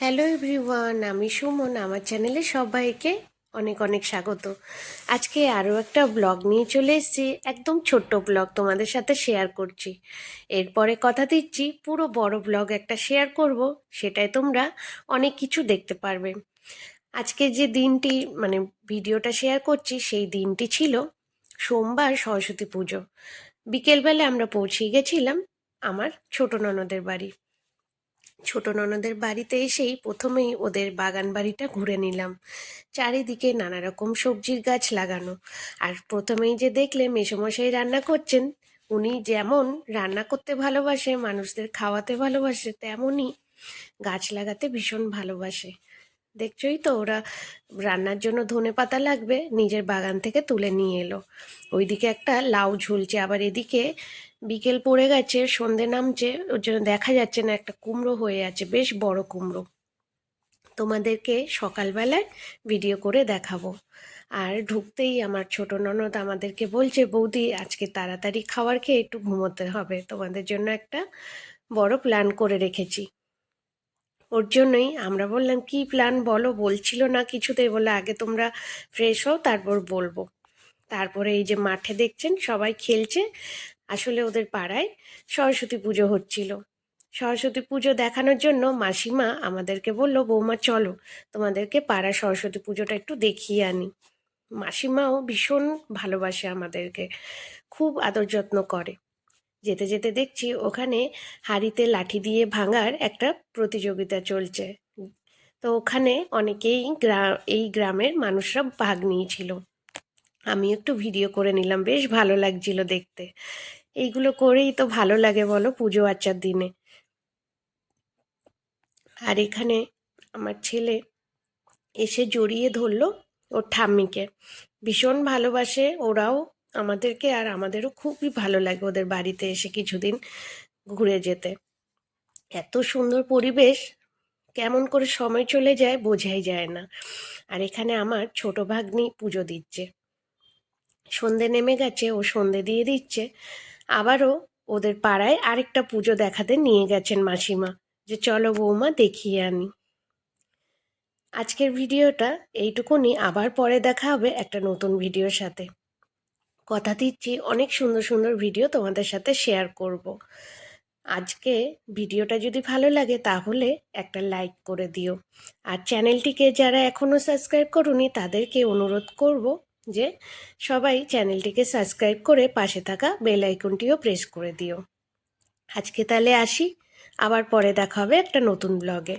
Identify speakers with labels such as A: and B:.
A: Hello everyone, আমি সুমন। আমার চ্যানেলে সবাইকে অনেক অনেক স্বাগত। আজকে আরও একটা ব্লগ নিয়ে চলে এসেছি। একদম ছোট্ট ব্লগ তোমাদের সাথে শেয়ার করছি। এরপরে কথা দিচ্ছি পুরো বড় ব্লগ একটা শেয়ার করব, সেটাই তোমরা অনেক কিছু দেখতে পারবে। আজকে যে দিনটি ভিডিওটা শেয়ার করছি, সেই দিনটি ছিল সোমবার, সরস্বতী পুজো। বিকেলবেলা আমরা পৌঁছে গেছিলাম আমার ছোট ননদের বাড়ি। ছোট ননদের বাড়িতে এসেই প্রথমেই ওদের বাগান বাড়িটা ঘুরে নিলাম। চারিদিকে নানা রকম সবজির গাছ লাগানো। আর প্রথমেই যে দেখলে মেসোমশাই রান্না করছেন, উনি যেমন রান্না করতে ভালোবাসে, মানুষদের খাওয়াতে ভালোবাসে, তেমনই গাছ লাগাতে ভীষণ ভালোবাসে। দেখছোই তো, ওরা রান্নার জন্য ধনেপাতা লাগবে, নিজের বাগান থেকে তুলে নিয়ে এলো। ওইদিকে একটা লাউ ঝুলছে, আবার এদিকে বিকেল পড়ে গেছে, সন্ধে নামছে, ওর জন্য দেখা যাচ্ছে না, একটা কুমড়ো হয়ে আছে, বেশ বড় কুমড়ো। তোমাদেরকে সকালবেলায় ভিডিও করে দেখাবো। আর ঢুকতেই আমার ছোট ননদ আমাদেরকে বলছে, বৌদি আজকে তাড়াতাড়ি খাবার খেয়ে একটু ঘুমোতে হবে, তোমাদের জন্য একটা বড় প্ল্যান করে রেখেছি। ওর জন্যই আমরা বললাম, কি প্ল্যান বলো। বলছিল না কিছুতেই, বলে আগে তোমরা ফ্রেশ হও, তারপর বলবো। তারপরে এই যে মাঠে দেখছেন সবাই খেলছে। আসলে ওদের পাড়ায় সরস্বতী পুজো হচ্ছিল। সরস্বতী পুজো দেখানোর জন্য মাসিমা আমাদেরকে বলল, বৌমা চলো, তোমাদেরকে পাড়া সরস্বতী পুজোটা একটু দেখিয়ে আনি। মাসিমাও ভীষণ ভালোবাসে আমাদেরকে, খুব আদর যত্ন করে। যেতে যেতে দেখছি ওখানে হাঁড়িতে লাঠি দিয়ে ভাঙার একটা প্রতিযোগিতা চলছে। তো ওখানে অনেকেই এই গ্রামের মানুষরা ভাগ নিয়েছিল। আমি একটু ভিডিও করে নিলাম, বেশ ভালো লাগছিল দেখতে। এইগুলো করেই তো ভালো লাগে বলো, পুজো আচ্চার দিনে। আর এখানে আমার ছেলে এসে জড়িয়ে ধরলো ওর ঠাম্মিকে। ভীষণ ভালোবাসে ওরাও আমাদেরকে, আর আমাদেরও খুবই ভালো লাগে ওদের বাড়িতে এসে কিছুদিন ঘুরে যেতে। এত সুন্দর পরিবেশ, কেমন করে সময় চলে যায় বোঝাই যায় না। আর এখানে আমার ছোট ভাগ্নি পুজো দিচ্ছে। সন্ধে নেমে গেছে, ও সন্ধে দিয়ে দিচ্ছে। আবারও ওদের পাড়ায় আরেকটা পুজো দেখাতে নিয়ে গেছেন মাসিমা, যে চলো বৌমা দেখিয়ে আনি। আজকের ভিডিওটা এইটুকুনি, আবার পরে দেখা হবে একটা নতুন ভিডিওর সাথে। কথা দিচ্ছি অনেক সুন্দর সুন্দর ভিডিও তোমাদের সাথে শেয়ার করব। আজকে ভিডিওটা যদি ভালো লাগে তাহলে একটা লাইক করে দিও। আর চ্যানেলটিকে যারা এখনও সাবস্ক্রাইব করোনি তাদেরকে অনুরোধ করব যে সবাই চ্যানেলটিকে সাবস্ক্রাইব করে পাশে থাকা বেল আইকনটিও প্রেস করে দিও। আজকে তাহলে আসি, আবার পরে দেখা হবে একটা নতুন ব্লগে।